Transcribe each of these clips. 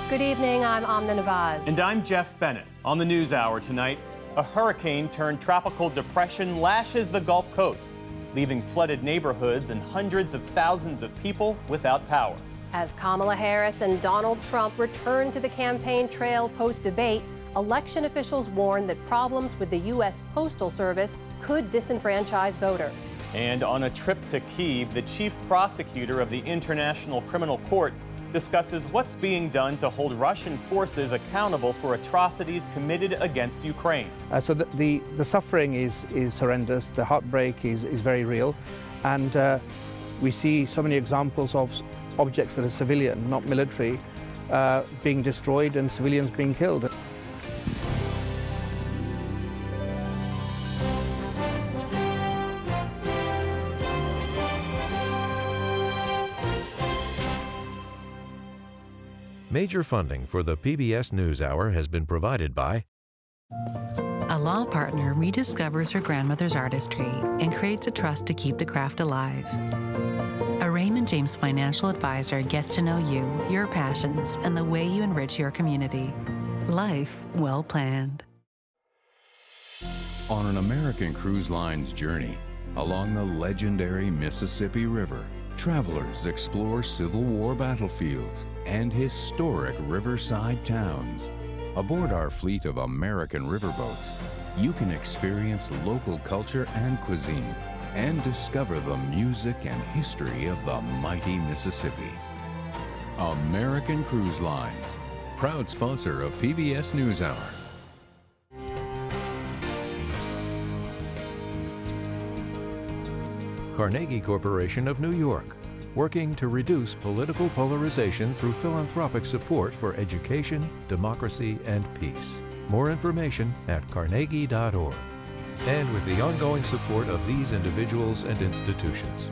Good evening, I'm Amna Nawaz. And I'm Jeff Bennett. On the NewsHour tonight, a hurricane turned tropical depression lashes the Gulf Coast, leaving flooded neighborhoods and hundreds of thousands of people without power. As Kamala Harris and Donald Trump return to the campaign trail post-debate, election officials warn that problems with the U.S. Postal Service could disenfranchise voters. And on a trip to Kyiv, the chief prosecutor of the International Criminal Court discusses what's being done to hold Russian forces accountable for atrocities committed against Ukraine. So the suffering is horrendous, the heartbreak is very real, and we see so many examples of objects that are civilian, not military, being destroyed and civilians being killed. Major funding for the PBS NewsHour has been provided by A law partner rediscovers her grandmother's artistry and creates a trust to keep the craft alive. A Raymond James financial advisor gets to know you, your passions, and the way you enrich your community. Life well planned. On an American Cruise Line's journey along the legendary Mississippi River, travelers explore Civil War battlefields and historic riverside towns. Aboard our fleet of American riverboats, you can experience local culture and cuisine and discover the music and history of the mighty Mississippi. American Cruise Lines, proud sponsor of PBS NewsHour. Carnegie Corporation of New York, working to reduce political polarization through philanthropic support for education, democracy, and peace. More information at carnegie.org. And with the ongoing support of these individuals and institutions.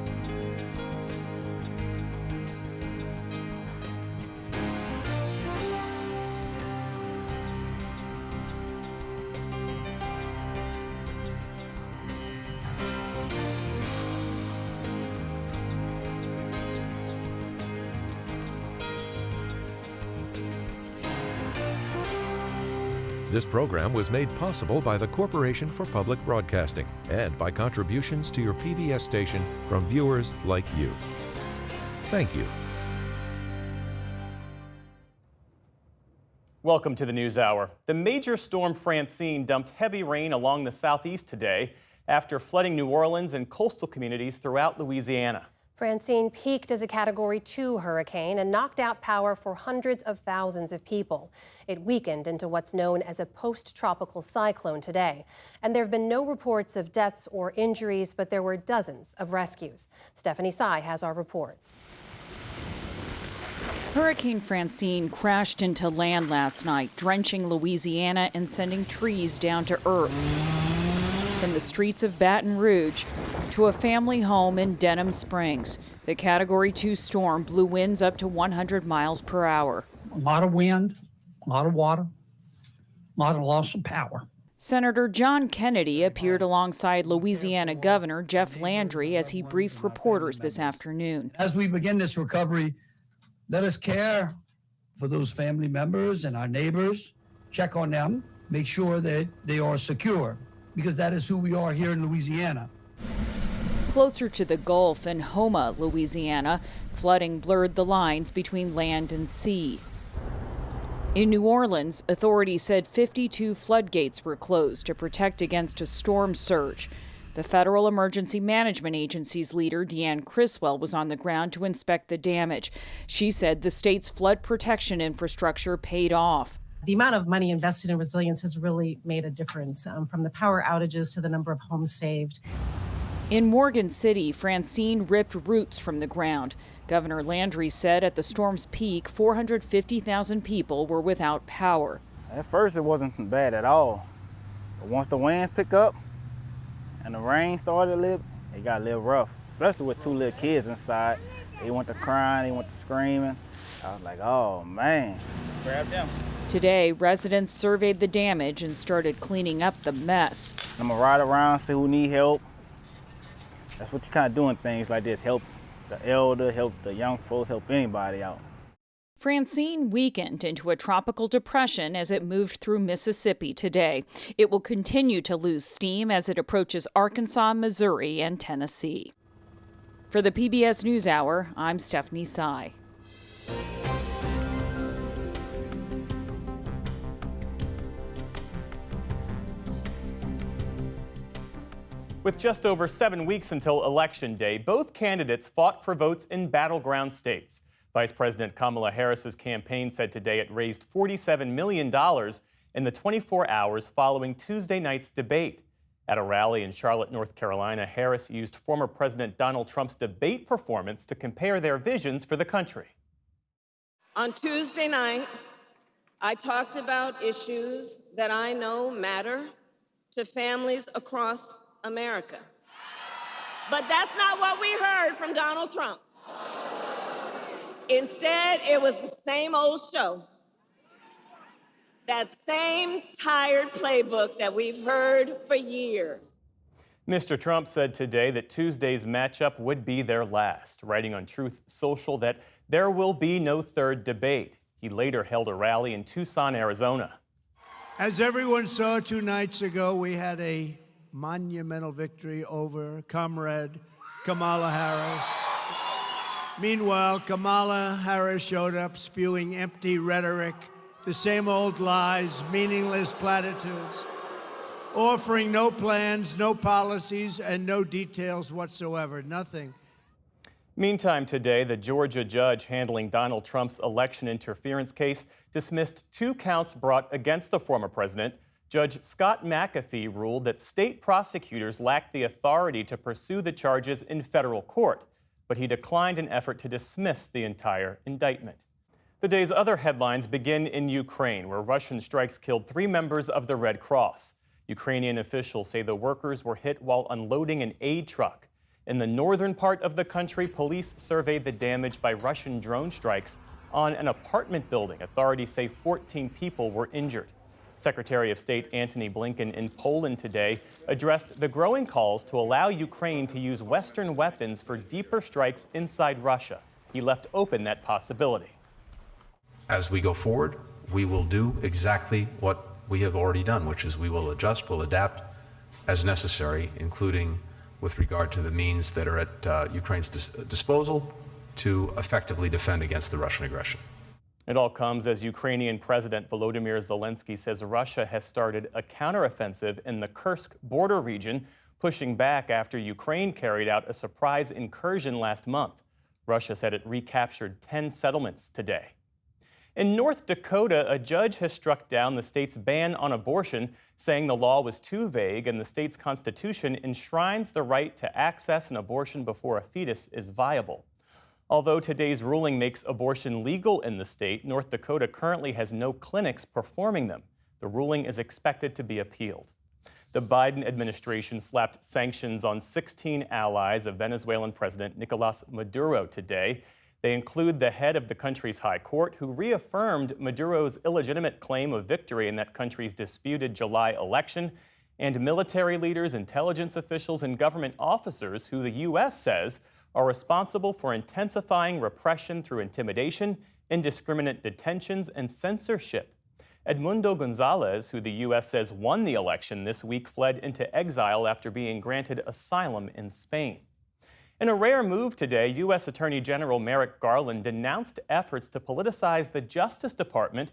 This program was made possible by the Corporation for Public Broadcasting and by contributions to your PBS station from viewers like you. Thank you. Welcome to the NewsHour. The major storm Francine dumped heavy rain along the southeast today after flooding New Orleans and coastal communities throughout Louisiana. Francine peaked as a Category 2 hurricane and knocked out power for hundreds of thousands of people. It weakened into what's known as a post-tropical cyclone today. And there have been no reports of deaths or injuries, but there were dozens of rescues. Stephanie Sy has our report. Hurricane Francine crashed into land last night, drenching Louisiana and sending trees down to earth. From the streets of Baton Rouge to a family home in Denham Springs, the Category 2 storm blew winds up to 100 miles per hour. A lot of wind, a lot of water, a lot of loss of power. Senator John Kennedy appeared alongside Louisiana Governor Jeff Landry as he briefed reporters this afternoon. As we begin this recovery, let us care for those family members and our neighbors, check on them, make sure that they are secure, because that is who we are here in Louisiana. Closer to the Gulf in Houma, Louisiana, flooding blurred the lines between land and sea. In New Orleans, authorities said 52 floodgates were closed to protect against a storm surge. The Federal Emergency Management Agency's leader, Deanne Criswell, was on the ground to inspect the damage. She said the state's flood protection infrastructure paid off. The amount of money invested in resilience has really made a difference, from the power outages to the number of homes saved. In Morgan City, Francine ripped roots from the ground. Governor Landry said at the storm's peak, 450,000 people were without power. At first, it wasn't bad at all. But once the winds pick up and the rain started it got a little rough, especially with two little kids inside. They went to crying, they went to screaming. I was like, oh man. Grab them. Today, residents surveyed the damage and started cleaning up the mess. I'm gonna ride around, see who need help. That's what you kind of doing things like this, help the elder, help the young folks, help anybody out. Francine weakened into a tropical depression as it moved through Mississippi today. It will continue to lose steam as it approaches Arkansas, Missouri, and Tennessee. For the PBS NewsHour, I'm Stephanie Sy. With just over 7 weeks until Election Day, both candidates fought for votes in battleground states. Vice President Kamala Harris's campaign said today it raised $47 million in the 24 hours following Tuesday night's debate. At a rally in Charlotte, North Carolina, Harris used former President Donald Trump's debate performance to compare their visions for the country. On Tuesday night, I talked about issues that I know matter to families across America. But that's not what we heard from Donald Trump. Instead, it was the same old show. That same tired playbook that we've heard for years. Mr. Trump said today that Tuesday's matchup would be their last, writing on Truth Social that there will be no third debate. He later held a rally in Tucson, Arizona. As everyone saw 2 nights ago, we had a monumental victory over Comrade Kamala Harris. Meanwhile, Kamala Harris showed up spewing empty rhetoric, the same old lies, meaningless platitudes, offering no plans, no policies, and no details whatsoever, nothing. Meantime, today, the Georgia judge handling Donald Trump's election interference case dismissed 2 counts brought against the former president. Judge Scott McAfee ruled that state prosecutors lacked the authority to pursue the charges in federal court, but he declined an effort to dismiss the entire indictment. The day's other headlines begin in Ukraine, where Russian strikes killed 3 members of the Red Cross. Ukrainian officials say the workers were hit while unloading an aid truck. In the northern part of the country, police surveyed the damage by Russian drone strikes on an apartment building. Authorities say 14 people were injured. Secretary of State Antony Blinken in Poland today addressed the growing calls to allow Ukraine to use Western weapons for deeper strikes inside Russia. He left open that possibility. As we go forward, we will do exactly what we have already done, which is we will adjust, we'll adapt as necessary, including with regard to the means that are at Ukraine's disposal to effectively defend against the Russian aggression. It all comes as Ukrainian President Volodymyr Zelensky says Russia has started a counteroffensive in the Kursk border region, pushing back after Ukraine carried out a surprise incursion last month. Russia said it recaptured 10 settlements today. In North Dakota, a judge has struck down the state's ban on abortion, saying the law was too vague and the state's constitution enshrines the right to access an abortion before a fetus is viable. Although today's ruling makes abortion legal in the state, North Dakota currently has no clinics performing them. The ruling is expected to be appealed. The Biden administration slapped sanctions on 16 allies of Venezuelan President Nicolas Maduro today. They include the head of the country's high court, who reaffirmed Maduro's illegitimate claim of victory in that country's disputed July election, and military leaders, intelligence officials, and government officers who the U.S. says are responsible for intensifying repression through intimidation, indiscriminate detentions, and censorship. Edmundo Gonzalez, who the U.S. says won the election this week, fled into exile after being granted asylum in Spain. In a rare move today, U.S. Attorney General Merrick Garland denounced efforts to politicize the Justice Department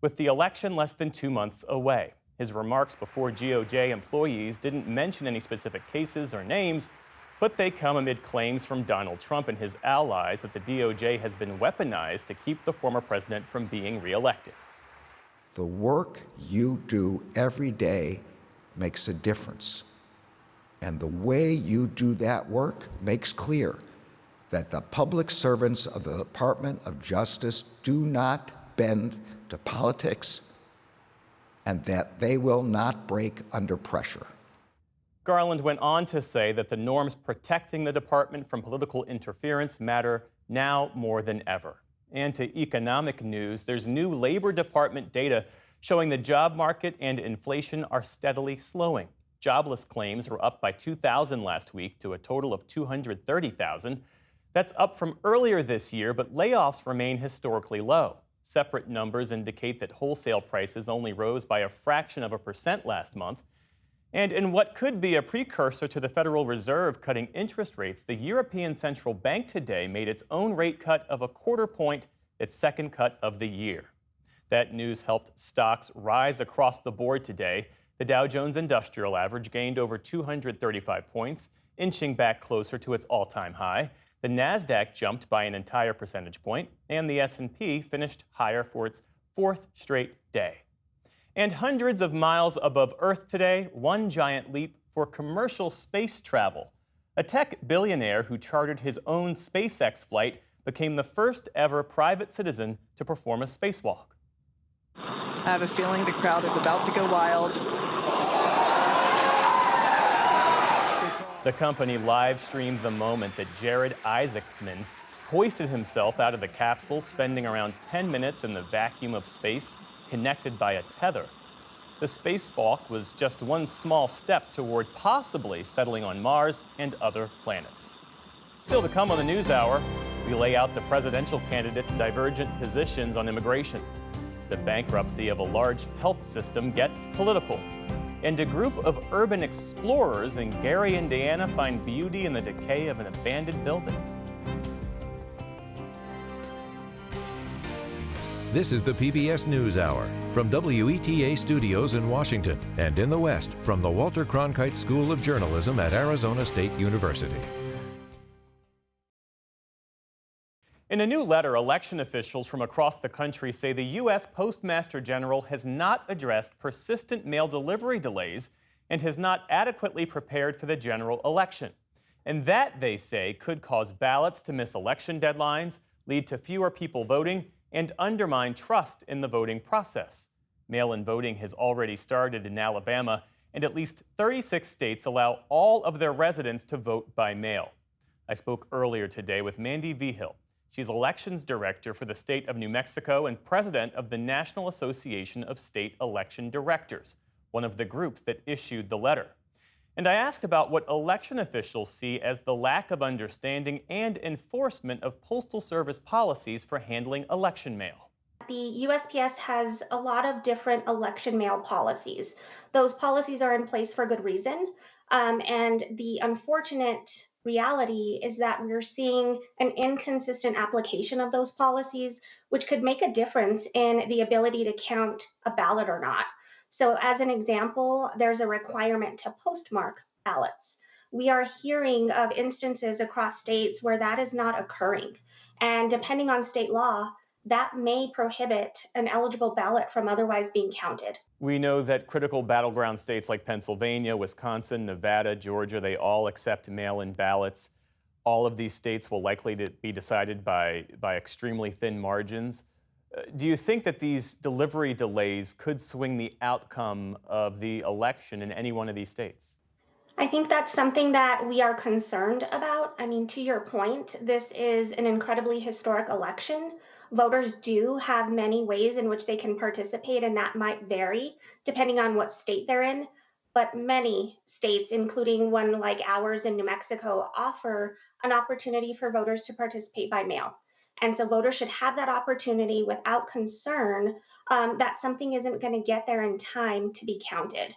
with the election less than 2 months away. His remarks before DOJ employees didn't mention any specific cases or names, but they come amid claims from Donald Trump and his allies that the DOJ has been weaponized to keep the former president from being reelected. The work you do every day makes a difference. And the way you do that work makes clear that the public servants of the Department of Justice do not bend to politics and that they will not break under pressure. Garland went on to say that the norms protecting the department from political interference matter now more than ever. And to economic news, there's new Labor Department data showing the job market and inflation are steadily slowing. Jobless claims were up by 2,000 last week to a total of 230,000. That's up from earlier this year, but layoffs remain historically low. Separate numbers indicate that wholesale prices only rose by a fraction of a percent last month. And in what could be a precursor to the Federal Reserve cutting interest rates, the European Central Bank today made its own rate cut of 1/4 point, its second cut of the year. That news helped stocks rise across the board today. The Dow Jones Industrial Average gained over 235 points, inching back closer to its all-time high. The Nasdaq jumped by an entire percentage point, and the S&P finished higher for its fourth straight day. And hundreds of miles above Earth today, one giant leap for commercial space travel. A tech billionaire who chartered his own SpaceX flight became the first ever private citizen to perform a spacewalk. I have a feeling the crowd is about to go wild. The company live-streamed the moment that Jared Isaacman hoisted himself out of the capsule, spending around 10 minutes in the vacuum of space, connected by a tether. The spacewalk was just one small step toward possibly settling on Mars and other planets. Still to come on the NewsHour, we lay out the presidential candidates' divergent positions on immigration. The bankruptcy of a large health system gets political. And a group of urban explorers in Gary, Indiana find beauty in the decay of an abandoned buildings. This is the PBS NewsHour from WETA Studios in Washington and in the West from the Walter Cronkite School of Journalism at Arizona State University. In a new letter, election officials from across the country say the U.S. Postmaster General has not addressed persistent mail delivery delays and has not adequately prepared for the general election. And that, they say, could cause ballots to miss election deadlines, lead to fewer people voting, and undermine trust in the voting process. Mail-in voting has already started in Alabama, and at least 36 states allow all of their residents to vote by mail. I spoke earlier today with Mandy Vigil. She's elections director for the state of New Mexico and president of the National Association of State Election Directors, one of the groups that issued the letter. And I asked about what election officials see as the lack of understanding and enforcement of Postal Service policies for handling election mail. The USPS has a lot of different election mail policies. Those policies are in place for good reason. And the unfortunate reality is that we're seeing an inconsistent application of those policies, which could make a difference in the ability to count a ballot or not. So as an example, there's a requirement to postmark ballots. We are hearing of instances across states where that is not occurring. And depending on state law, that may prohibit an eligible ballot from otherwise being counted. We know that critical battleground states like Pennsylvania, Wisconsin, Nevada, Georgia, they all accept mail-in ballots. All of these states will likely to be decided by extremely thin margins. Do you think that these delivery delays could swing the outcome of the election in any one of these states? I think that's something that we are concerned about. I mean, to your point, this is an incredibly historic election. Voters do have many ways in which they can participate, and that might vary depending on what state they're in. But many states, including one like ours in New Mexico, offer an opportunity for voters to participate by mail. And so voters should have that opportunity without concern that something isn't going to get there in time to be counted.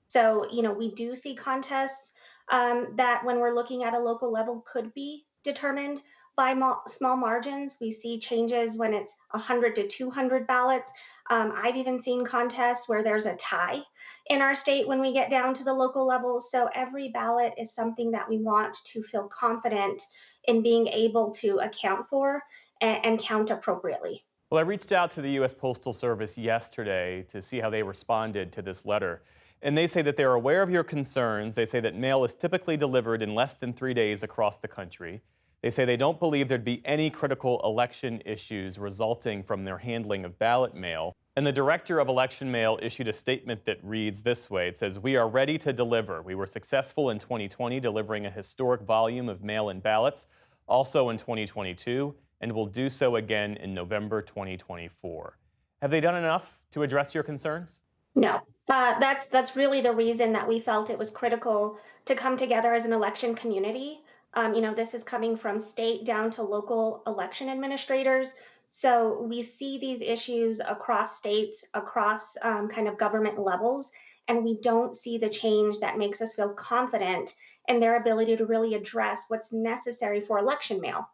So, we do see contests that when we're looking at a local level could be determined by small margins. We see changes when it's 100 to 200 ballots. I've even seen contests where there's a tie in our state when we get down to the local level. So every ballot is something that we want to feel confident in being able to account for and count appropriately. Well, I reached out to the U.S. Postal Service yesterday to see how they responded to this letter. And they say that they're aware of your concerns. They say that mail is typically delivered in less than 3 days across the country. They say they don't believe there'd be any critical election issues resulting from their handling of ballot mail. And the director of election mail issued a statement that reads this way. It says, "We are ready to deliver. We were successful in 2020, delivering a historic volume of mail-in ballots, also in 2022, and will do so again in November 2024. Have they done enough to address your concerns? No. That's really the reason that we felt it was critical to come together as an election community This is coming from state down to local election administrators. So we see these issues across states, across kind of government levels, and we don't see the change that makes us feel confident in their ability to really address what's necessary for election mail.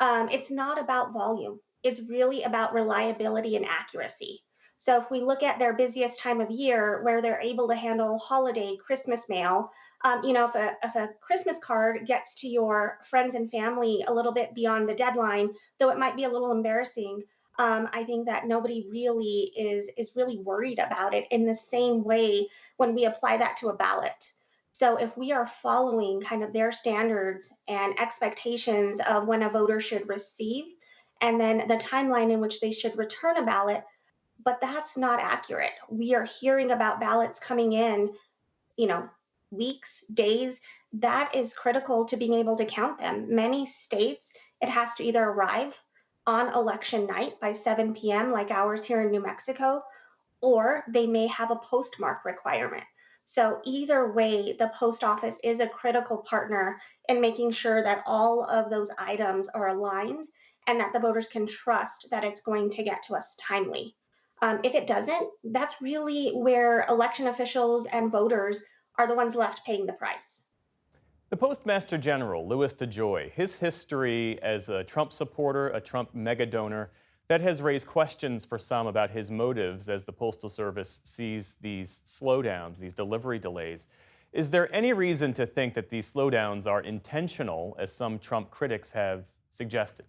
It's not about volume, it's really about reliability and accuracy. So if we look at their busiest time of year where they're able to handle holiday Christmas mail, if a Christmas card gets to your friends and family a little bit beyond the deadline, though it might be a little embarrassing, I think that nobody really is really worried about it in the same way when we apply that to a ballot. So if we are following kind of their standards and expectations of when a voter should receive, and then the timeline in which they should return a ballot, but that's not accurate. We are hearing about ballots coming in, weeks, days. That is critical to being able to count them. Many states, it has to either arrive on election night by 7 p.m., like ours here in New Mexico, or they may have a postmark requirement. So either way, the post office is a critical partner in making sure that all of those items are aligned and that the voters can trust that it's going to get to us timely. If it doesn't, that's really where election officials and voters are the ones left paying the price. The Postmaster General, Louis DeJoy, his history as a Trump supporter, a Trump mega donor, that has raised questions for some about his motives as the Postal Service sees these slowdowns, these delivery delays. Is there any reason to think that these slowdowns are intentional, as some Trump critics have suggested?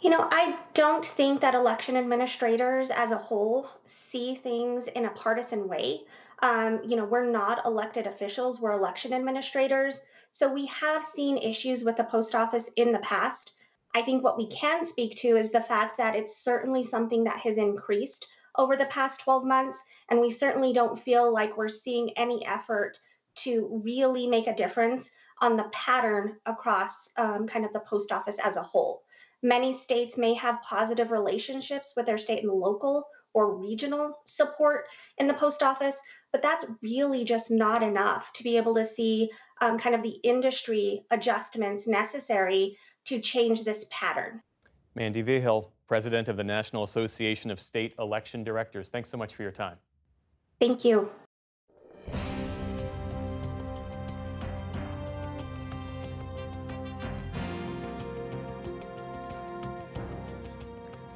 I don't think that election administrators as a whole see things in a partisan way. We're not elected officials, we're election administrators. So we have seen issues with the post office in the past. I think what we can speak to is the fact that it's certainly something that has increased over the past 12 months. And we certainly don't feel like we're seeing any effort to really make a difference on the pattern across kind of the post office as a whole. Many states may have positive relationships with their state and local or regional support in the post office, but that's really just not enough to be able to see kind of the industry adjustments necessary to change this pattern. Mandy Vigil, president of the National Association of State Election Directors, thanks so much for your time. Thank you.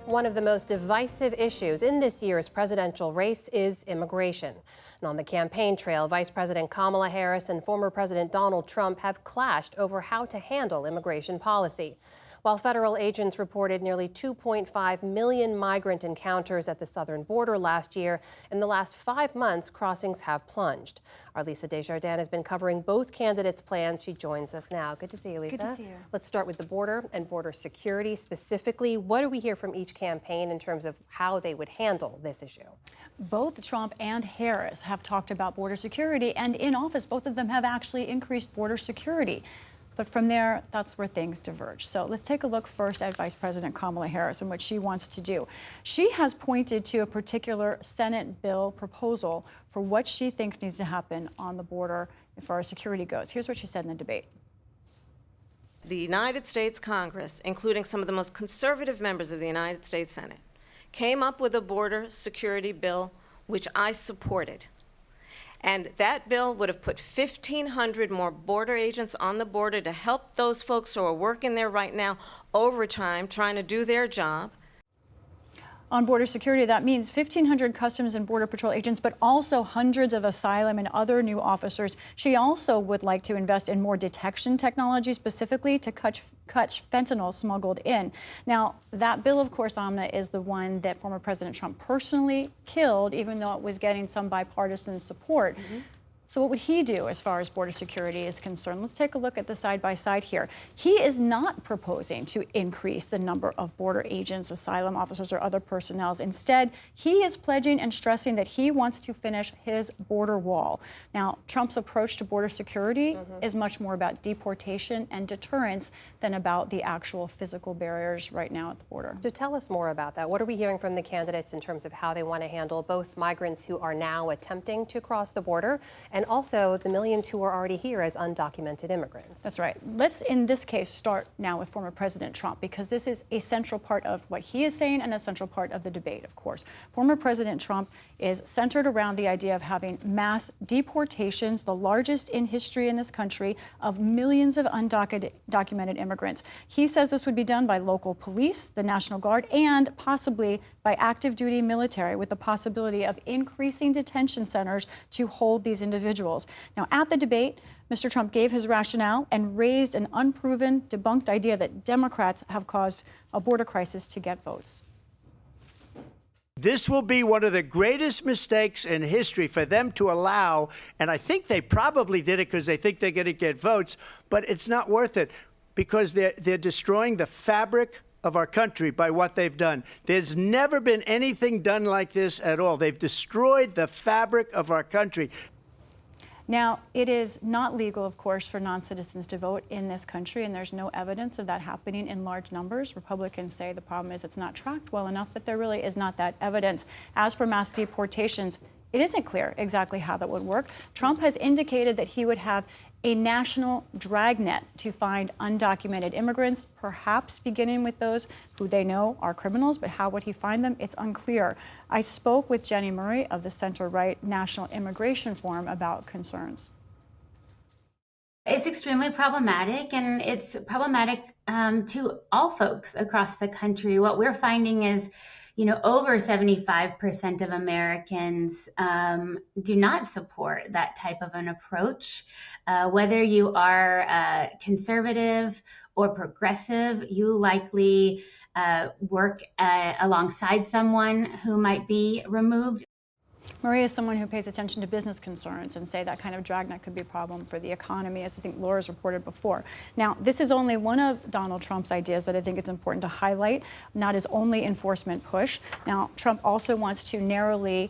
One of the most divisive issues in this year's presidential race is immigration. And on the campaign trail, Vice President Kamala Harris and former President Donald Trump have clashed over how to handle immigration policy. While federal agents reported nearly 2.5 million migrant encounters at the southern border last year, in the last 5 months, crossings have plunged. Our Lisa Desjardins has been covering both candidates' plans. She joins us now. Good to see you, Lisa. Good to see you. Let's start with the border and border security specifically. What do we hear from each campaign in terms of how they would handle this issue? Both Trump and Harris have talked about border security, and in office, both of them have actually increased border security. But from there, that's where things diverge. So let's take a look first at Vice President Kamala Harris and what she wants to do. She has pointed to a particular Senate bill proposal for what she thinks needs to happen on the border as far as security goes. Here's what she said in the debate. The United States Congress, including some of the most conservative members of the United States Senate, came up with a border security bill which I supported. And that bill would have put 1,500 more border agents on the border to help those folks who are working there right now overtime trying to do their job. On border security, that means 1,500 Customs and Border Patrol agents, but also hundreds of asylum and other new officers. She also would like to invest in more detection technology, specifically to catch fentanyl smuggled in. Now, that bill, of course, Amna, is the one that former President Trump personally killed, even though it was getting some bipartisan support. Mm-hmm. So what would he do as far as border security is concerned? Let's take a look at the side-by-side here. He is not proposing to increase the number of border agents, asylum officers, or other personnel. Instead, he is pledging and stressing that he wants to finish his border wall. Now, Trump's approach to border security is much more about deportation and deterrence than about the actual physical barriers right now at the border. So tell us more about that. What are we hearing from the candidates in terms of how they want to handle both migrants who are now attempting to cross the border and also the millions who are already here as undocumented immigrants. That's right. Let's, in this case, start now with former President Trump, because this is a central part of what he is saying and a central part of the debate, of course. Former President Trump is centered around the idea of having mass deportations, the largest in history in this country, of millions of undocumented immigrants. He says this would be done by local police, the National Guard, and possibly by active duty military, with the possibility of increasing detention centers to hold these individuals. Now, at the debate, Mr. Trump gave his rationale and raised an unproven, debunked idea that Democrats have caused a border crisis to get votes. This will be one of the greatest mistakes in history for them to allow, and I think they probably did it because they think they're going to get votes, but it's not worth it because they're destroying the fabric of our country by what they've done. There's never been anything done like this at all. They've destroyed the fabric of our country. Now, it is not legal, of course, for non-citizens to vote in this country, and there's no evidence of that happening in large numbers. Republicans say the problem is it's not tracked well enough, but there really is not that evidence. As for mass deportations, it isn't clear exactly how that would work. Trump has indicated that he would have a national dragnet to find undocumented immigrants, perhaps beginning with those who they know are criminals, but how would he find them? It's unclear. I spoke with Jenny Murray of the center-right National Immigration Forum about concerns. It's extremely problematic, and it's problematic to all folks across the country. What we're finding is, over 75% of Americans do not support that type of an approach. Whether you are conservative or progressive, you likely work alongside someone who might be removed. Maria is someone who pays attention to business concerns and say that kind of dragnet could be a problem for the economy, as I think Laura's reported before. Now, this is only one of Donald Trump's ideas that I think it's important to highlight, not his only enforcement push. Now, Trump also wants to narrowly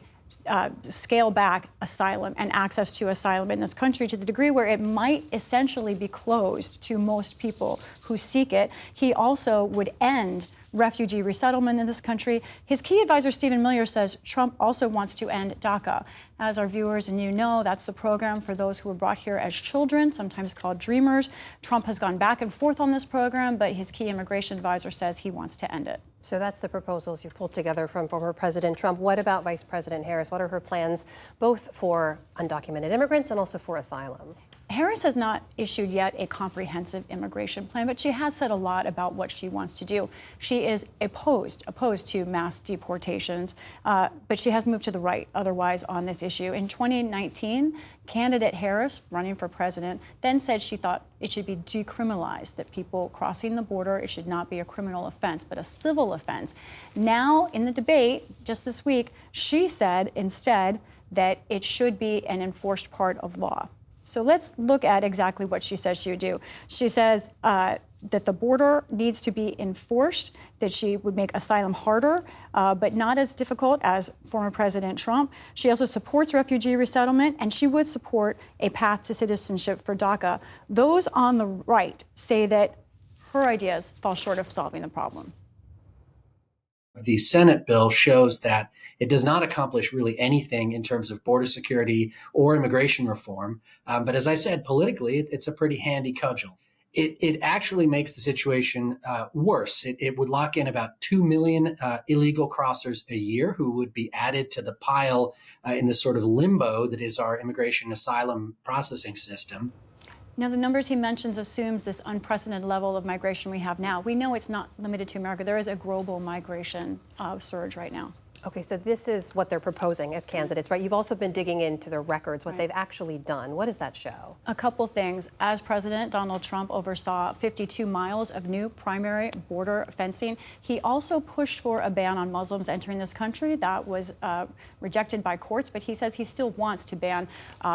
scale back asylum and access to asylum in this country to the degree where it might essentially be closed to most people who seek it. He also would end refugee resettlement in this country. His key advisor, Stephen Miller, says Trump also wants to end DACA. As our viewers and you know, that's the program for those who were brought here as children, sometimes called Dreamers. Trump has gone back and forth on this program, but his key immigration advisor says he wants to end it. So that's the proposals you've pulled together from former President Trump. What about Vice President Harris? What are her plans both for undocumented immigrants and also for asylum? Harris has not issued yet a comprehensive immigration plan, but she has said a lot about what she wants to do. She is opposed to mass deportations, but she has moved to the right otherwise on this issue. In 2019, candidate Harris, running for president, then said she thought it should be decriminalized, that people crossing the border, it should not be a criminal offense, but a civil offense. Now, in the debate just this week, she said instead that it should be an enforced part of law. So let's look at exactly what she says she would do. She says that the border needs to be enforced, that she would make asylum harder, but not as difficult as former President Trump. She also supports refugee resettlement, and she would support a path to citizenship for DACA. Those on the right say that her ideas fall short of solving the problem. The Senate bill shows that it does not accomplish really anything in terms of border security or immigration reform. But as I said, politically, it's a pretty handy cudgel. It actually makes the situation worse. It would lock in about 2 million illegal crossers a year who would be added to the pile in this sort of limbo that is our immigration asylum processing system. Now, the numbers he mentions assumes this unprecedented level of migration we have now. We know it's not limited to America. There is a global migration surge right now. Okay, so this is what they're proposing as candidates, right? You've also been digging into their records, what they've actually done. What does that show? A couple things. As president, Donald Trump oversaw 52 miles of new primary border fencing. He also pushed for a ban on Muslims entering this country. That was rejected by courts, but he says he still wants to ban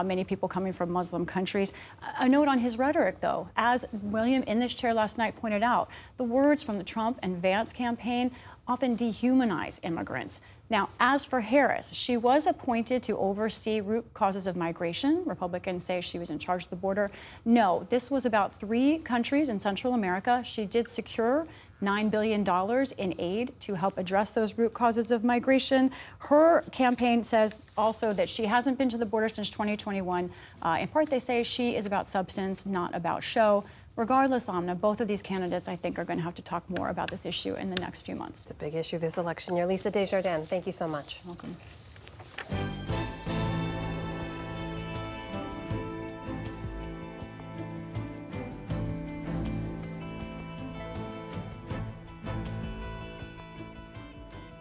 many people coming from Muslim countries. A note on his rhetoric, though. As William in this chair last night pointed out, the words from the Trump and Vance campaign often dehumanize immigrants. Now, as for Harris, she was appointed to oversee root causes of migration. Republicans say she was in charge of the border. No, this was about 3 countries in Central America. She did secure $9 billion in aid to help address those root causes of migration. Her campaign says also that she hasn't been to the border since 2021. In part, they say she is about substance, not about show. Regardless, Amna, both of these candidates, I think, are going to have to talk more about this issue in the next few months. It's a big issue this election year. Lisa Desjardins, thank you so much. Welcome.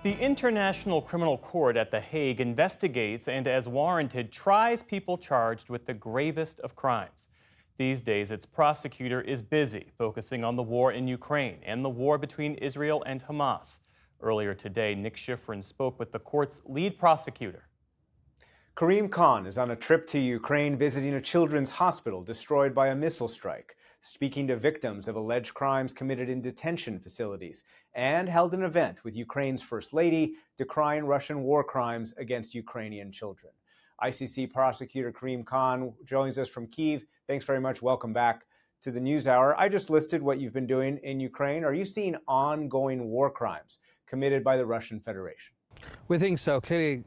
The International Criminal Court at The Hague investigates and, as warranted, tries people charged with the gravest of crimes. These days, its prosecutor is busy focusing on the war in Ukraine and the war between Israel and Hamas. Earlier today, Nick Schifrin spoke with the court's lead prosecutor. Karim Khan is on a trip to Ukraine visiting a children's hospital destroyed by a missile strike, speaking to victims of alleged crimes committed in detention facilities, and held an event with Ukraine's First Lady decrying Russian war crimes against Ukrainian children. ICC prosecutor Karim Khan joins us from Kyiv. Thanks very much. Welcome back to the NewsHour. I just listed what you've been doing in Ukraine. Are you seeing ongoing war crimes committed by the Russian Federation? We think so. Clearly,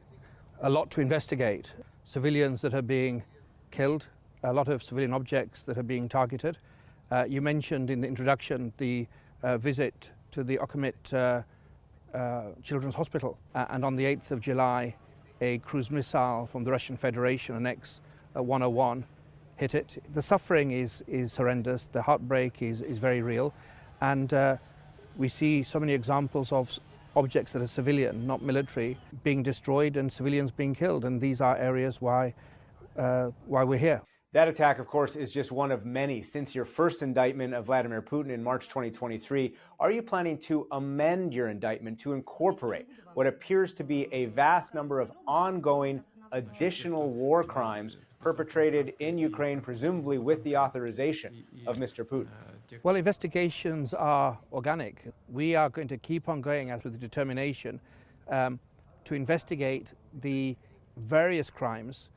a lot to investigate. Civilians that are being killed, a lot of civilian objects that are being targeted. You mentioned in the introduction the visit to the Okhmyt Children's Hospital. And on the 8th of July, a cruise missile from the Russian Federation, an X-101, hit it. The suffering is horrendous. The heartbreak is very real. And we see so many examples of objects that are civilian, not military, being destroyed and civilians being killed. And these are areas why we're here. That attack, of course, is just one of many. Since your first indictment of Vladimir Putin in March 2023, are you planning to amend your indictment to incorporate what appears to be a vast number of ongoing additional war crimes perpetrated in Ukraine, presumably with the authorization of Mr. Putin? Well, investigations are organic. We are going to keep on going as with the determination to investigate the various crimes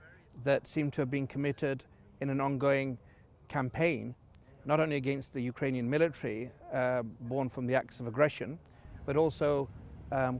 that seem to have been committed in an ongoing campaign, not only against the Ukrainian military, born from the acts of aggression, but also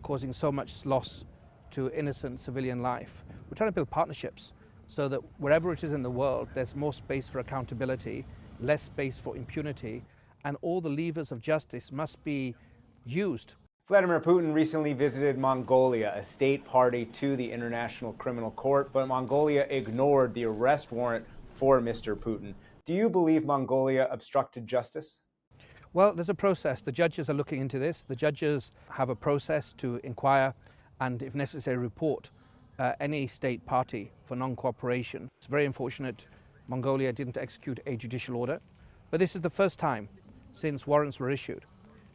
causing so much loss to innocent civilian life. We're trying to build partnerships so that wherever it is in the world, there's more space for accountability, less space for impunity, and all the levers of justice must be used. Vladimir Putin recently visited Mongolia, a state party to the International Criminal Court, but Mongolia ignored the arrest warrant for Mr. Putin. Do you believe Mongolia obstructed justice? Well, there's a process. The judges are looking into this. The judges have a process to inquire and, if necessary, report any state party for non-cooperation. It's very unfortunate Mongolia didn't execute a judicial order, but this is the first time since warrants were issued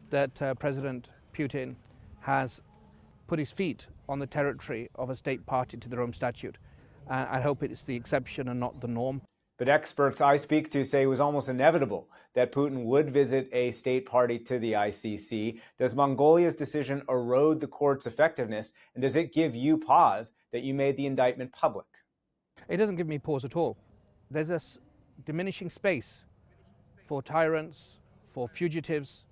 that President Putin has put his feet on the territory of a state party to the Rome Statute. I hope it's the exception and not the norm. But experts I speak to say it was almost inevitable that Putin would visit a state party to the ICC. Does Mongolia's decision erode the court's effectiveness? And does it give you pause that you made the indictment public? It doesn't give me pause at all. There's a diminishing space for tyrants, for fugitives,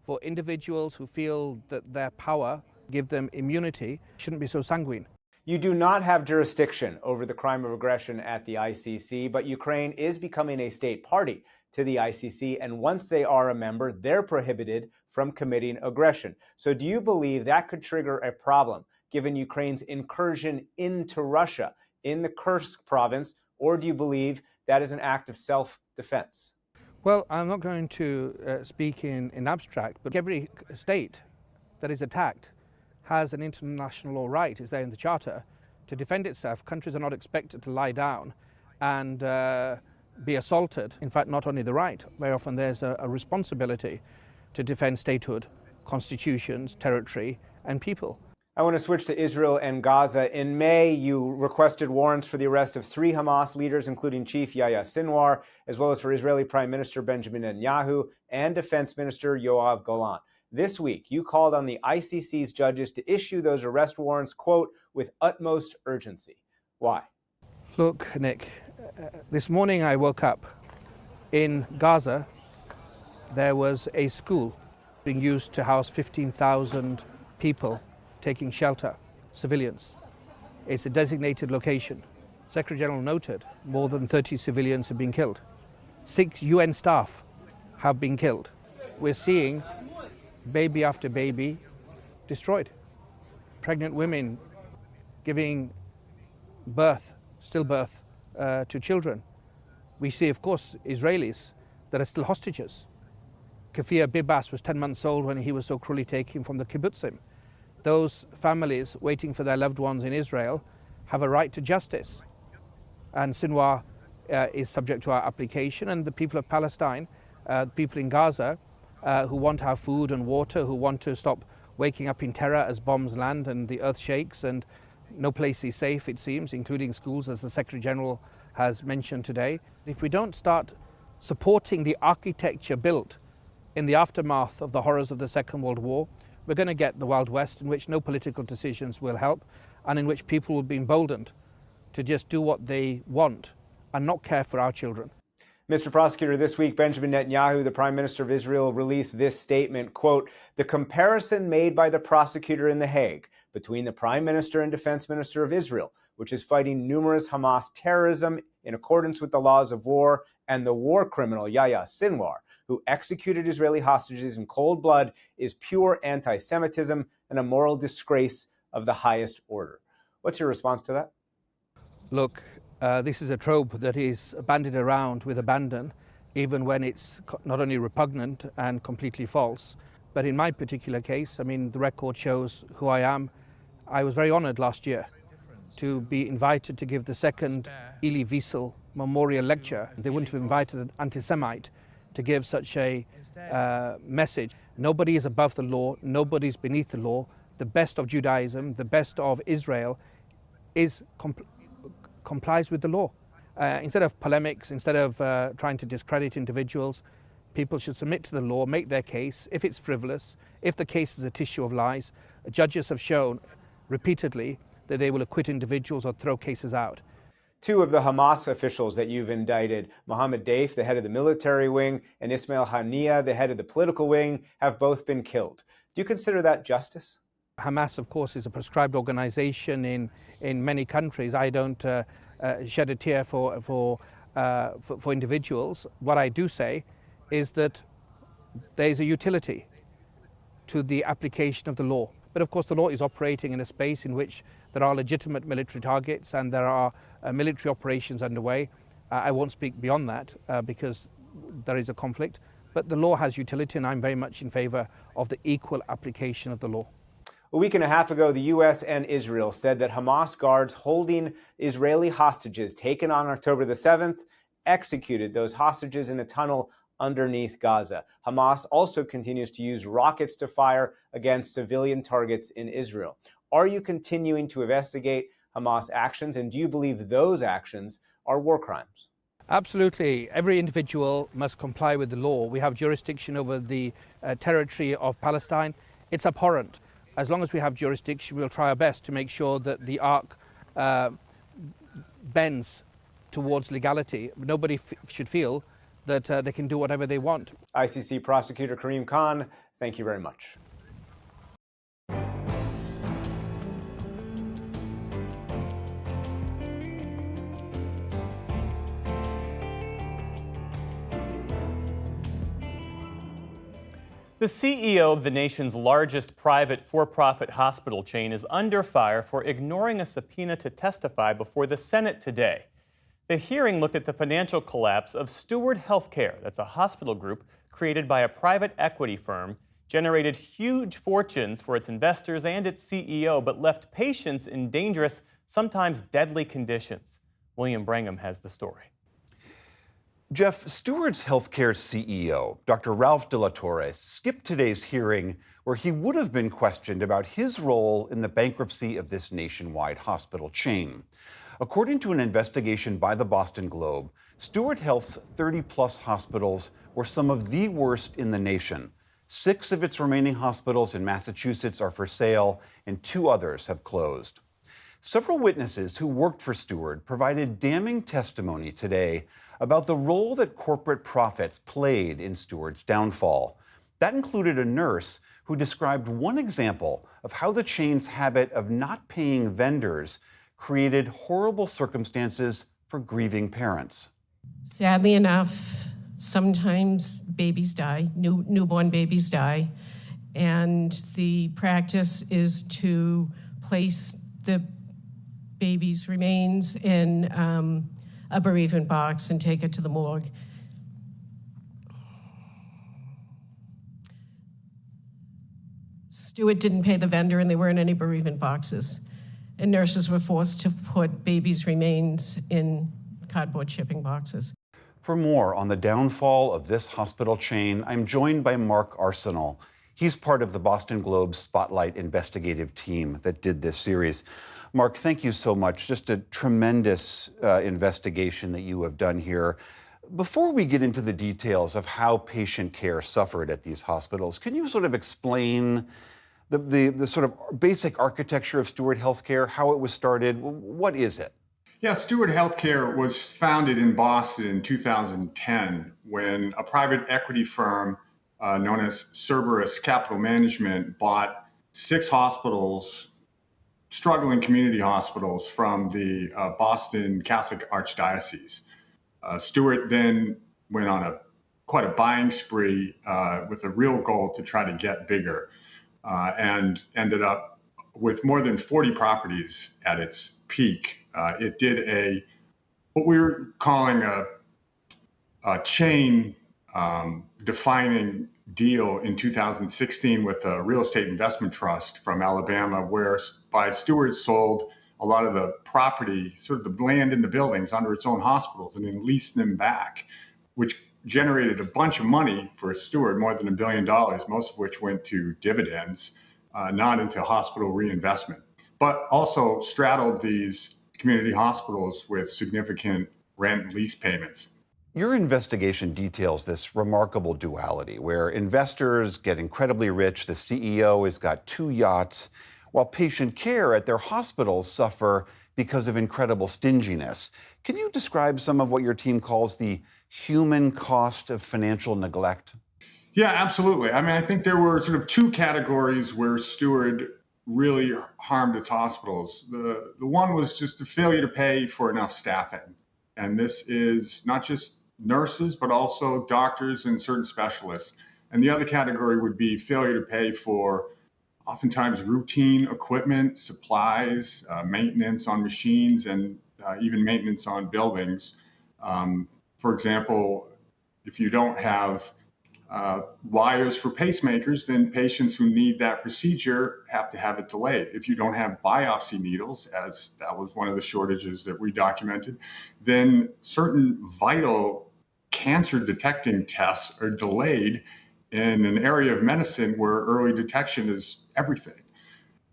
for individuals who feel that their power give them immunity. Shouldn't be so sanguine. You do not have jurisdiction over the crime of aggression at the ICC, but Ukraine is becoming a state party to the ICC, and once they are a member, they're prohibited from committing aggression. So do you believe that could trigger a problem, given Ukraine's incursion into Russia in the Kursk province, or do you believe that is an act of self-defense? Well, I'm not going to speak in abstract, but every state that is attacked has an international law right, is there in the Charter, to defend itself. Countries are not expected to lie down and be assaulted. In fact, not only the right, very often there's a responsibility to defend statehood, constitutions, territory, and people. I want to switch to Israel and Gaza. In May, you requested warrants for the arrest of 3 Hamas leaders, including Chief Yahya Sinwar, as well as for Israeli Prime Minister Benjamin Netanyahu and Defense Minister Yoav Gallant. This week, you called on the ICC's judges to issue those arrest warrants, quote, with utmost urgency. Why? Look, Nick, this morning I woke up. In Gaza, there was a school being used to house 15,000 people taking shelter, civilians. It's a designated location. Secretary General noted more than 30 civilians have been killed. 6 UN staff have been killed. We're seeing baby after baby destroyed. Pregnant women giving birth, stillbirth to children. We see, of course, Israelis that are still hostages. Kafir Bibas was 10 months old when he was so cruelly taken from the kibbutzim. Those families waiting for their loved ones in Israel have a right to justice. And Sinwar is subject to our application, and the people of Palestine, people in Gaza, who want to have food and water, who want to stop waking up in terror as bombs land and the earth shakes and no place is safe, it seems, including schools, as the Secretary General has mentioned today. If we don't start supporting the architecture built in the aftermath of the horrors of the Second World War, we're going to get the Wild West in which no political decisions will help and in which people will be emboldened to just do what they want and not care for our children. Mr. Prosecutor, this week, Benjamin Netanyahu, the Prime Minister of Israel, released this statement, quote, "The comparison made by the prosecutor in The Hague between the Prime Minister and Defense Minister of Israel, which is fighting numerous Hamas terrorism in accordance with the laws of war, and the war criminal Yahya Sinwar, who executed Israeli hostages in cold blood, is pure anti-Semitism and a moral disgrace of the highest order." What's your response to that? Look, this is a trope that is bandied around with abandon, even when it's not only repugnant and completely false. But in my particular case, I mean, the record shows who I am. I was very honored last year to be invited to give the second Elie Wiesel Memorial Lecture. They wouldn't have invited an anti-Semite to give such a message. Nobody is above the law, nobody's beneath the law. The best of Judaism, the best of Israel is complies with the law. Instead of polemics, instead of trying to discredit individuals, people should submit to the law, make their case. If it's frivolous, if the case is a tissue of lies, judges have shown repeatedly that they will acquit individuals or throw cases out. 2 of the Hamas officials that you've indicted, Mohammed Deif, the head of the military wing, and Ismail Haniyeh, the head of the political wing, have both been killed. Do you consider that justice? Hamas, of course, is a proscribed organization in many countries. I don't shed a tear for individuals. What I do say is that there is a utility to the application of the law. But of course, the law is operating in a space in which there are legitimate military targets and there are military operations underway. I won't speak beyond that because there is a conflict. But the law has utility, and I'm very much in favor of the equal application of the law. A week and a half ago, the U.S. and Israel said that Hamas guards holding Israeli hostages taken on October the 7th executed those hostages in a tunnel underneath Gaza. Hamas also continues to use rockets to fire against civilian targets in Israel. Are you continuing to investigate Hamas actions, and do you believe those actions are war crimes? Absolutely. Every individual must comply with the law. We have jurisdiction over the territory of Palestine. It's abhorrent. As long as we have jurisdiction, we'll try our best to make sure that the arc bends towards legality. Nobody should feel that they can do whatever they want. ICC Prosecutor Karim Khan, thank you very much. The CEO of the nation's largest private for-profit hospital chain is under fire for ignoring a subpoena to testify before the Senate today. The hearing looked at the financial collapse of Steward Healthcare. That's a hospital group created by a private equity firm, generated huge fortunes for its investors and its CEO, but left patients in dangerous, sometimes deadly conditions. William Brangham has the story. Jeff, Steward's Healthcare CEO, Dr. Ralph de la Torre, skipped today's hearing where he would have been questioned about his role in the bankruptcy of this nationwide hospital chain. According to an investigation by the Boston Globe, Steward Health's 30-plus hospitals were some of the worst in the nation. 6 of its remaining hospitals in Massachusetts are for sale, and 2 others have closed. Several witnesses who worked for Steward provided damning testimony today about the role that corporate profits played in Steward's downfall. That included a nurse who described one example of how the chain's habit of not paying vendors created horrible circumstances for grieving parents. Sadly enough, sometimes babies die, newborn babies die, and the practice is to place the baby's remains in a bereavement box and take it to the morgue. Stewart didn't pay the vendor, and there weren't any bereavement boxes. And nurses were forced to put babies' remains in cardboard shipping boxes. For more on the downfall of this hospital chain, I'm joined by Mark Arsenal. He's part of the Boston Globe Spotlight investigative team that did this series. Mark, thank you so much. Just a tremendous investigation that you have done here. Before we get into the details of how patient care suffered at these hospitals, can you sort of explain the sort of basic architecture of Steward Healthcare, how it was started? What is it? Yeah, Steward Healthcare was founded in Boston in 2010 when a private equity firm known as Cerberus Capital Management bought 6 hospitals, struggling community hospitals from the Boston Catholic Archdiocese. Stewart then went on quite a buying spree with a real goal to try to get bigger and ended up with more than 40 properties at its peak. It did what we were calling a chain defining deal in 2016 with a real estate investment trust from Alabama, whereby Stewart sold a lot of the property, sort of the land in the buildings under its own hospitals, and then leased them back, which generated a bunch of money for Stewart, more than $1 billion, most of which went to dividends, not into hospital reinvestment, but also straddled these community hospitals with significant rent and lease payments. Your investigation details this remarkable duality where investors get incredibly rich, the CEO has got 2 yachts, while patient care at their hospitals suffer because of incredible stinginess. Can you describe some of what your team calls the human cost of financial neglect? Yeah, absolutely. I mean, I think there were sort of 2 categories where Steward really harmed its hospitals. The one was just the failure to pay for enough staffing. And this is not just nurses, but also doctors and certain specialists. And the other category would be failure to pay for oftentimes routine equipment, supplies, maintenance on machines, and even maintenance on buildings. For example, if you don't have wires for pacemakers, then patients who need that procedure have to have it delayed. If you don't have biopsy needles, as that was one of the shortages that we documented, then certain vital cancer detecting tests are delayed in an area of medicine where early detection is everything.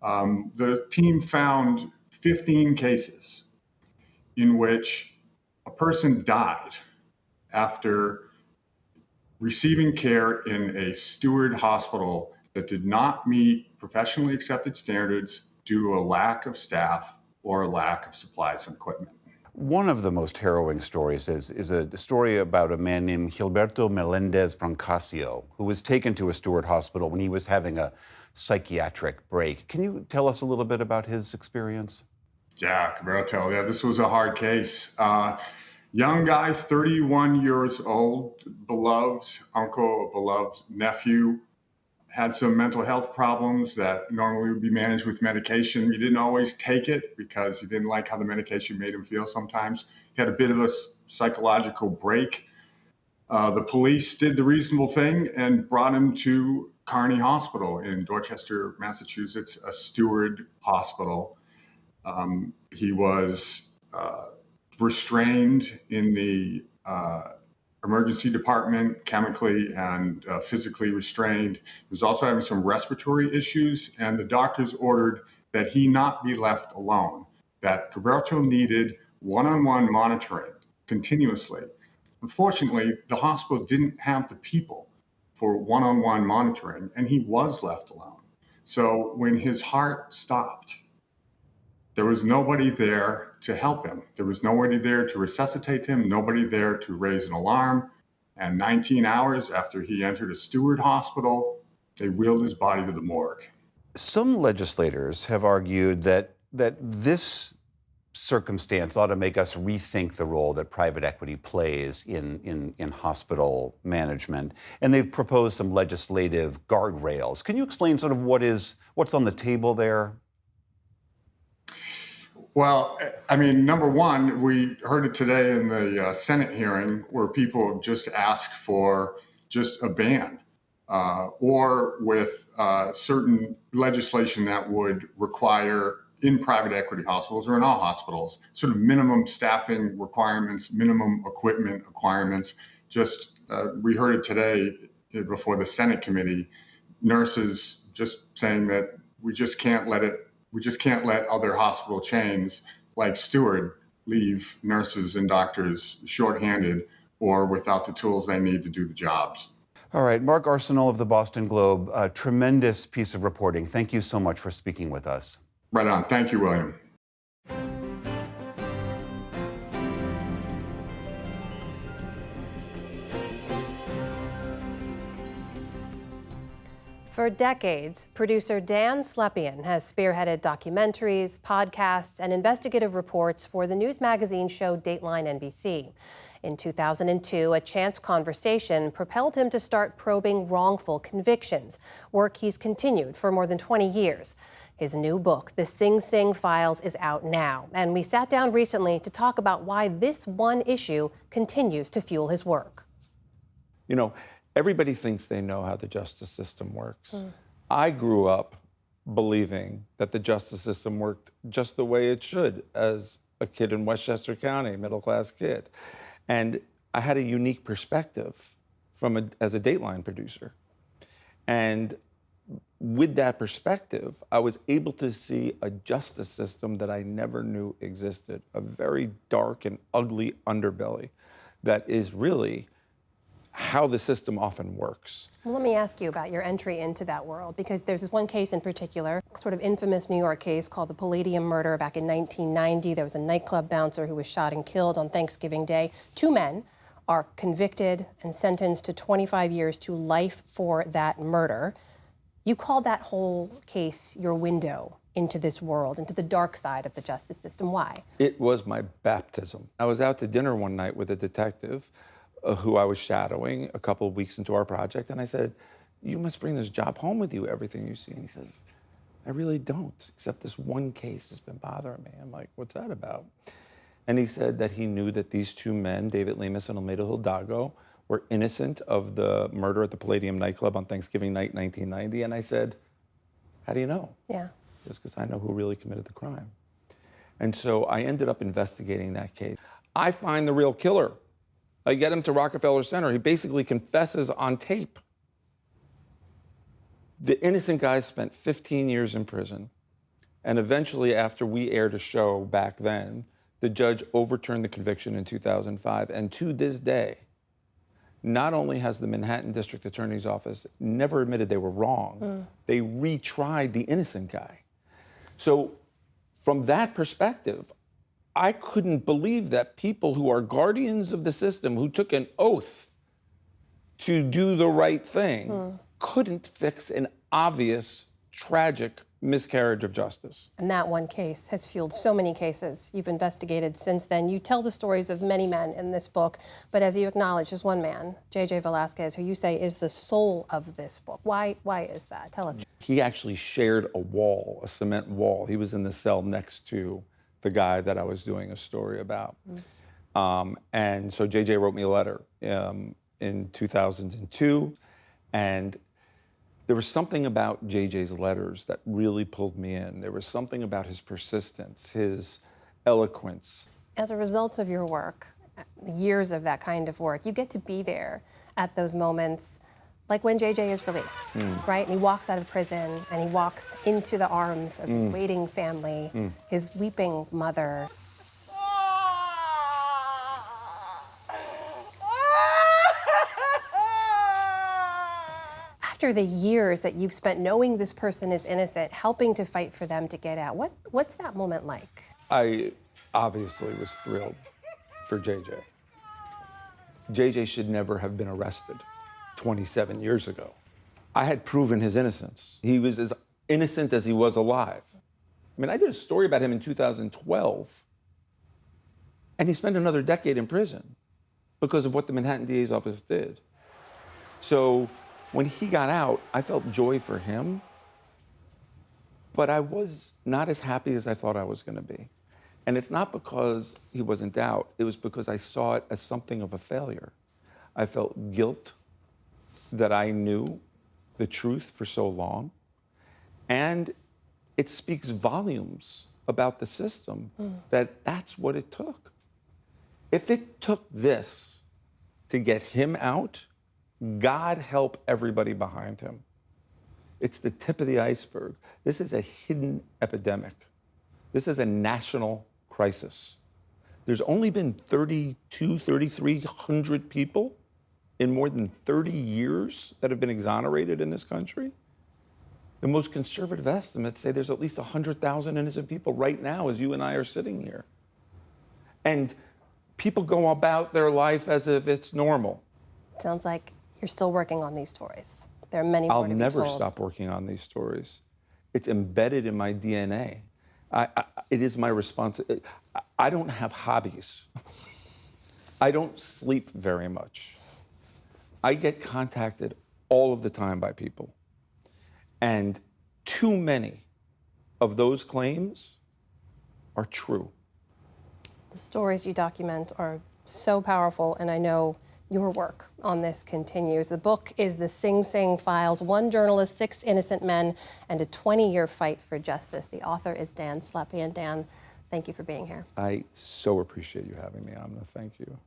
The team found 15 cases in which a person died after receiving care in a Steward hospital that did not meet professionally accepted standards due to a lack of staff or a lack of supplies and equipment. One of the most harrowing stories is a story about a man named Gilberto Melendez Brancasio, who was taken to a Steward hospital when he was having a psychiatric break. Can you tell us a little bit about his experience? Yeah, Gilberto, this was a hard case. Young guy, 31 years old, beloved uncle, beloved nephew, had some mental health problems that normally would be managed with medication. He didn't always take it because he didn't like how the medication made him feel sometimes. He had a bit of a psychological break. The police did the reasonable thing and brought him to Kearney Hospital in Dorchester, Massachusetts, a Steward hospital. He was restrained in the emergency department, chemically and physically restrained. He was also having some respiratory issues, and the doctors ordered that he not be left alone, that Gilberto needed one-on-one monitoring continuously. Unfortunately, the hospital didn't have the people for one-on-one monitoring, and he was left alone. So when his heart stopped, there was nobody there to help him. There was nobody there to resuscitate him, nobody there to raise an alarm. And 19 hours after he entered a Steward hospital, they wheeled his body to the morgue. Some legislators have argued that this circumstance ought to make us rethink the role that private equity plays in hospital management. And they've proposed some legislative guardrails. Can you explain sort of what's on the table there? Well, I mean, number one, we heard it today in the Senate hearing where people have just asked for just a ban or with certain legislation that would require in private equity hospitals or in all hospitals, sort of minimum staffing requirements, minimum equipment requirements. Just we heard it today before the Senate committee, nurses just saying that we just can't let other hospital chains like Steward leave nurses and doctors shorthanded or without the tools they need to do the jobs. All right, Mark Arsenault of the Boston Globe, a tremendous piece of reporting. Thank you so much for speaking with us. Right on. Thank you, William. For decades, producer Dan Slepian has spearheaded documentaries, podcasts, and investigative reports for the news magazine show Dateline NBC. In 2002, a chance conversation propelled him to start probing wrongful convictions, work he's continued for more than 20 years. His new book, The Sing Sing Files, is out now, and we sat down recently to talk about why this one issue continues to fuel his work. You know, everybody thinks they know how the justice system works. I grew up believing that the justice system worked just the way it should as a kid in Westchester County, middle-class kid. And I had a unique perspective as a Dateline producer. And with that perspective, I was able to see a justice system that I never knew existed, a very dark and ugly underbelly that is really how the system often works. Well, let me ask you about your entry into that world, because there's this one case in particular, sort of infamous New York case called the Palladium murder back in 1990. There was a nightclub bouncer who was shot and killed on Thanksgiving Day. 2 men are convicted and sentenced to 25 years to life for that murder. You called that whole case your window into this world, into the dark side of the justice system. Why? It was my baptism. I was out to dinner one night with a detective who I was shadowing a couple of weeks into our project, and I said, "You must bring this job home with you, everything you see." And he says, "I really don't, except this one case has been bothering me." I'm like, "What's that about?" And he said that he knew that these 2 men, David Lemus and Almeida Hidalgo, were innocent of the murder at the Palladium nightclub on Thanksgiving night, 1990. And I said, "How do you know?" Yeah. Just because I know who really committed the crime. And so I ended up investigating that case. I find the real killer. I get him to Rockefeller Center. He basically confesses on tape. The innocent guy spent 15 years in prison. And eventually, after we aired a show back then, the judge overturned the conviction in 2005. And to this day, not only has the Manhattan District Attorney's Office never admitted they were wrong, they retried the innocent guy. So from that perspective, I couldn't believe that people who are guardians of the system, who took an oath to do the right thing, couldn't fix an obvious, tragic miscarriage of justice. And that one case has fueled so many cases you've investigated since then. You tell the stories of many men in this book, but as you acknowledge, there's one man, J.J. Velasquez, who you say is the soul of this book. Why is that? Tell us. He actually shared a wall, a cement wall. He was in the cell next to the guy that I was doing a story about. And so JJ wrote me a letter in 2002, and there was something about JJ's letters that really pulled me in. There was something about his persistence, his eloquence. As a result of your work, years of that kind of work, you get to be there at those moments, like when JJ is released, right? And he walks out of prison and he walks into the arms of his waiting family, his weeping mother. After the years that you've spent knowing this person is innocent, helping to fight for them to get out, what's that moment like? I obviously was thrilled for JJ. JJ should never have been arrested 27 years ago. I had proven his innocence. He was as innocent as he was alive. I mean, I did a story about him in 2012, and he spent another decade in prison because of what the Manhattan DA's office did. So when he got out, I felt joy for him, but I was not as happy as I thought I was going to be. And it's not because he wasn't out, it was because I saw it as something of a failure. I felt guilt that I knew the truth for so long, and it speaks volumes about the system that that's what it took. If it took this to get him out, God help everybody behind him. It's the tip of the iceberg. This is a hidden epidemic. This is a national crisis. There's only been 3,300 people in more than 30 years that have been exonerated in this country. The most conservative estimates say there's at least 100,000 innocent people right now as you and I are sitting here. And people go about their life as if it's normal. Sounds like you're still working on these stories. There are many more I'll to be never told. stop working on these stories. It's embedded in my DNA. It is my responsibility. I don't have hobbies. I don't sleep very much. I get contacted all of the time by people. And too many of those claims are true. The stories you document are so powerful, and I know your work on this continues. The book is The Sing Sing Files: One Journalist, Six Innocent Men, and a 20-Year Fight for Justice. The author is Dan Slepian. Dan, thank you for being here. I so appreciate you having me, Amna. Thank you.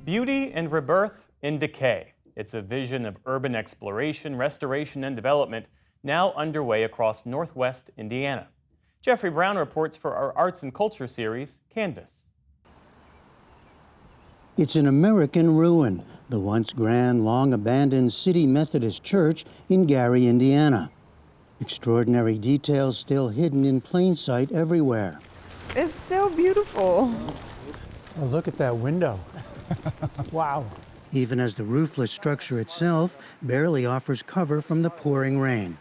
Beauty and rebirth in decay. It's a vision of urban exploration, restoration, and development now underway across Northwest Indiana. Jeffrey Brown reports for our Arts and Culture series, Canvas. It's an American ruin, the once grand, long-abandoned City Methodist Church in Gary, Indiana. Extraordinary details still hidden in plain sight everywhere. It's still beautiful. Oh, look at that window. Wow. Even as the roofless structure itself barely offers cover from the pouring rain.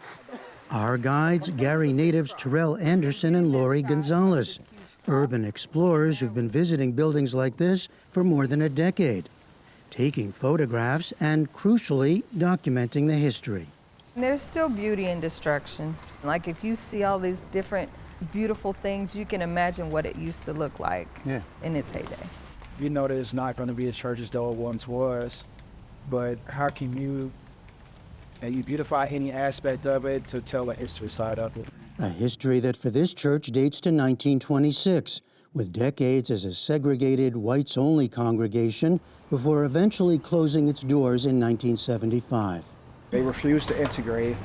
Our guides, Gary natives Terrell Anderson and Lori Gonzalez, urban explorers who've been visiting buildings like this for more than a decade, taking photographs and, crucially, documenting the history. There's still beauty in destruction. Like if you see all these different beautiful things, you can imagine what it used to look like in its heyday. You know that it's not going to be as church as though it once was, but how can you beautify any aspect of it to tell the history side of it? A history that for this church dates to 1926, with decades as a segregated whites-only congregation before eventually closing its doors in 1975. They refused to integrate,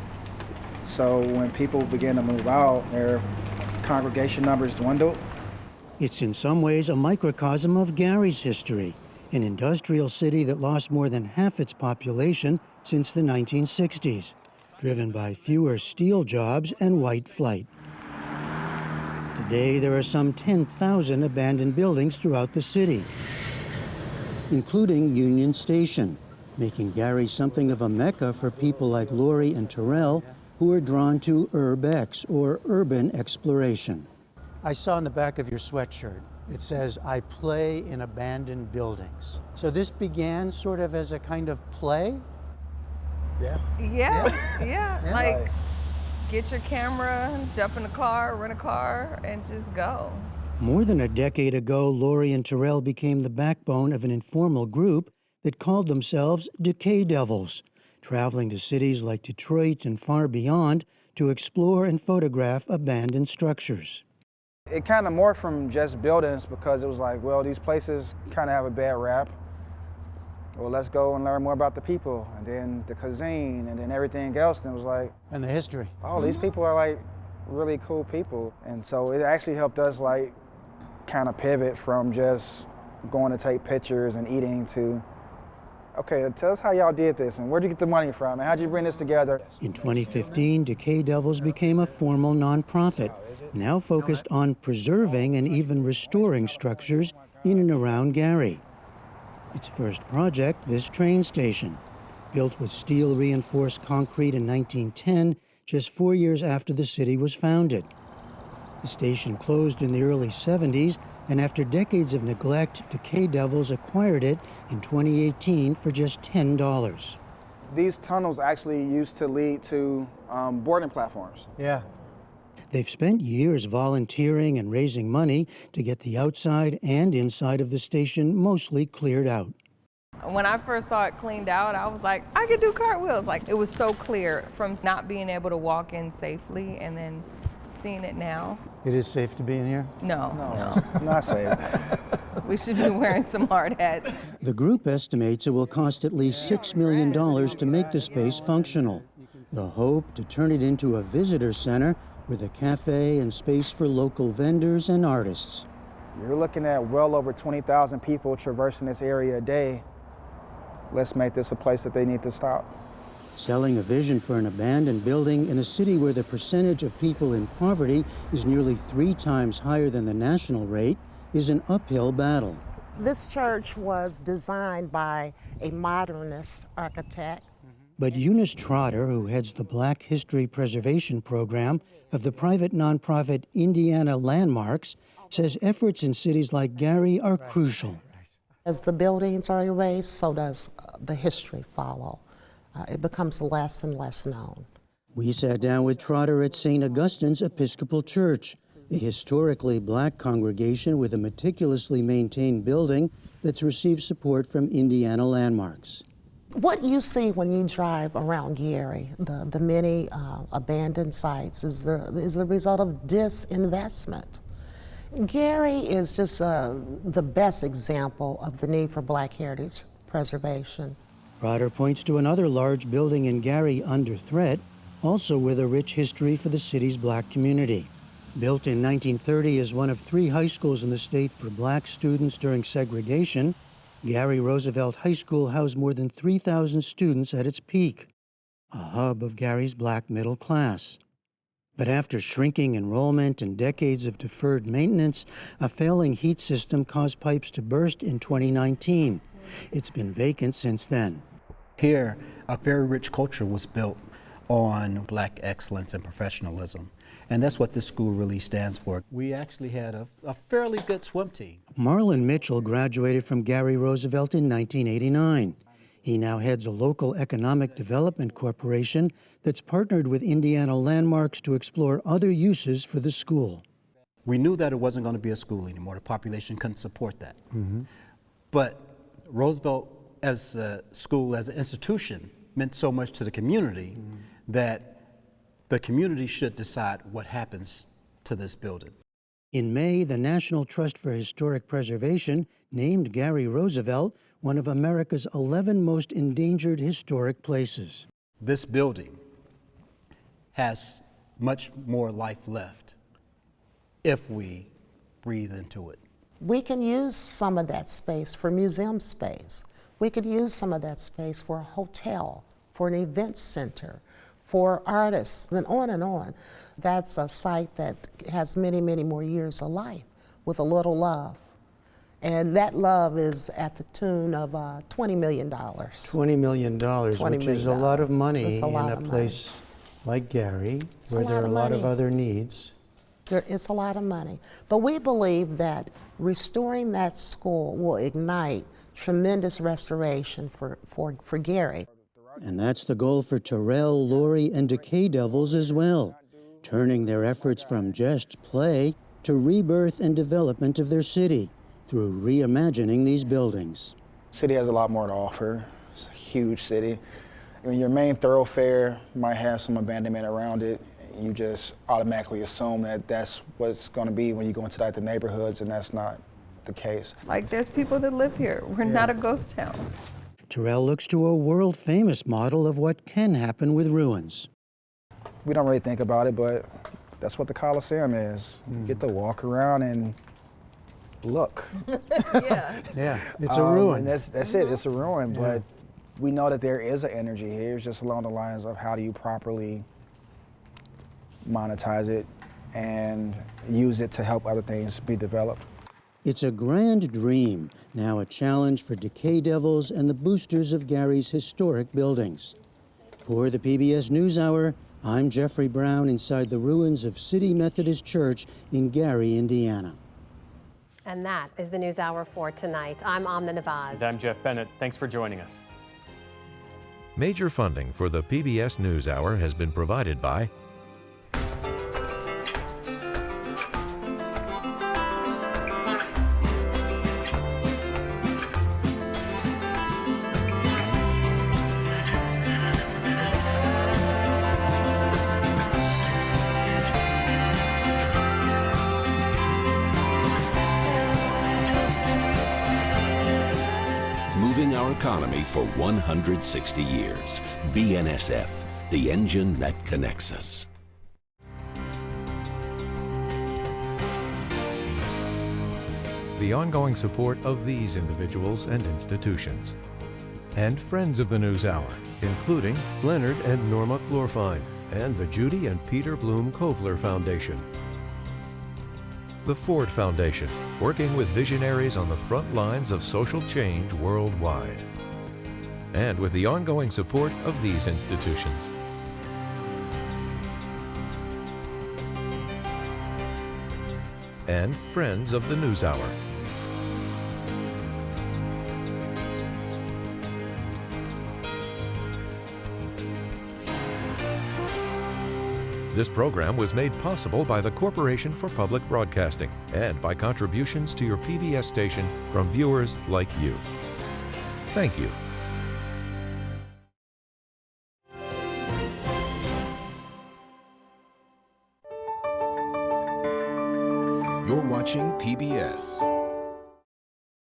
so when people began to move out, their congregation numbers dwindled. It's in some ways a microcosm of Gary's history, an industrial city that lost more than half its population since the 1960s, driven by fewer steel jobs and white flight. Today, there are some 10,000 abandoned buildings throughout the city, including Union Station, making Gary something of a mecca for people like Lori and Terrell, who are drawn to urbex, or urban exploration. I saw in the back of your sweatshirt, it says, "I play in abandoned buildings." So this began sort of as a kind of play? Yeah. Like, get your camera, jump in the car, rent a car, and just go. More than a decade ago, Lori and Terrell became the backbone of an informal group that called themselves Decay Devils, traveling to cities like Detroit and far beyond to explore and photograph abandoned structures. It kind of morphed from just buildings because it was like, well, these places kind of have a bad rap. Well, let's go and learn more about the people, and then the cuisine, and then everything else. And it was like, and the history. Oh, these people are like really cool people. And so it actually helped us like kind of pivot from just going to take pictures and eating to okay, tell us how y'all did this and where'd you get the money from and how'd you bring this together? In 2015, Decay Devils became a formal nonprofit, now focused on preserving and even restoring structures in and around Gary. Its first project, this train station, built with steel-reinforced concrete in 1910, just 4 years after the city was founded. The station closed in the early 70s, and after decades of neglect, Decay Devils acquired it in 2018 for just $10. These tunnels actually used to lead to boarding platforms. Yeah. They've spent years volunteering and raising money to get the outside and inside of the station mostly cleared out. When I first saw it cleaned out, I was like, I could do cartwheels. Like, it was so clear from not being able to walk in safely and then seeing it now. It is safe to be in here? No. Not safe. We should be wearing some hard hats. The group estimates it will cost at least $6 million to make the space functional. The hope to turn it into a visitor center with a cafe and space for local vendors and artists. You're looking at well over 20,000 people traversing this area a day. Let's make this a place that they need to stop. Selling a vision for an abandoned building in a city where the percentage of people in poverty is nearly 3 times higher than the national rate is an uphill battle. This church was designed by a modernist architect. But Eunice Trotter, who heads the Black History Preservation Program of the private nonprofit Indiana Landmarks, says efforts in cities like Gary are crucial. As the buildings are erased, so does the history follow. It becomes less and less known. We sat down with Trotter at St. Augustine's Episcopal Church, a historically black congregation with a meticulously maintained building that's received support from Indiana Landmarks. What you see when you drive around Gary, the many abandoned sites, is the result of disinvestment. Gary is just the best example of the need for Black heritage preservation. Trotter points to another large building in Gary under threat, also with a rich history for the city's black community. Built in 1930 as one of 3 high schools in the state for black students during segregation, Gary Roosevelt High School housed more than 3,000 students at its peak, a hub of Gary's black middle class. But after shrinking enrollment and decades of deferred maintenance, a failing heat system caused pipes to burst in 2019. It's been vacant since then. Here, a very rich culture was built on black excellence and professionalism. And that's what this school really stands for. We actually had a fairly good swim team. Marlon Mitchell graduated from Gary Roosevelt in 1989. He now heads a local economic development corporation that's partnered with Indiana Landmarks to explore other uses for the school. We knew that it wasn't going to be a school anymore. The population couldn't support that. But Roosevelt as a school, as an institution, meant so much to the community that the community should decide what happens to this building. In May, the National Trust for Historic Preservation named Gary Roosevelt one of America's 11 most endangered historic places. This building has much more life left if we breathe into it. We can use some of that space for museum space. We could use some of that space for a hotel, for an event center, for artists, and on and on. That's a site that has many, many more years of life with a little love. And that love is at the tune of $20 million. $20 million, which is a lot of money in a place like Gary, where there are a lot of other needs. There is a lot of money. But we believe that restoring that school will ignite tremendous restoration for Gary. And that's the goal for Terrell, Lori, and Decay Devils as well, turning their efforts from just play to rebirth and development of their city through reimagining these buildings. City has a lot more to offer. It's a huge city. I mean, your main thoroughfare might have some abandonment around it. You just automatically assume that that's what it's going to be when you go into the neighborhoods, and that's not the case. Like, there's people that live here. We're not a ghost town. Terrell looks to a world-famous model of what can happen with ruins. We don't really think about it, but that's what the Coliseum is. You get to walk around and look. Yeah, it's a ruin. That's it, it's a ruin, but We know that there is an energy here. It's just along the lines of how do you properly monetize it and use it to help other things be developed. It's a grand dream, now a challenge for decay devils and the boosters of Gary's historic buildings. For the PBS NewsHour, I'm Jeffrey Brown inside the ruins of City Methodist Church in Gary, Indiana. And that is the NewsHour for tonight. I'm Amna Nawaz. And I'm Jeff Bennett. Thanks for joining us. Major funding for the PBS NewsHour has been provided by moving our economy for 160 years. BNSF, the engine that connects us. the ongoing support of these individuals and institutions, and friends of the NewsHour, including Leonard and Norma Chlorfine, and the Judy and Peter Bloom Kovler Foundation. The Ford Foundation, working with visionaries on the front lines of social change worldwide. And with the ongoing support of these institutions. And friends of the NewsHour. This program was made possible by the Corporation for Public Broadcasting and by contributions to your PBS station from viewers like you. Thank you. You're watching PBS.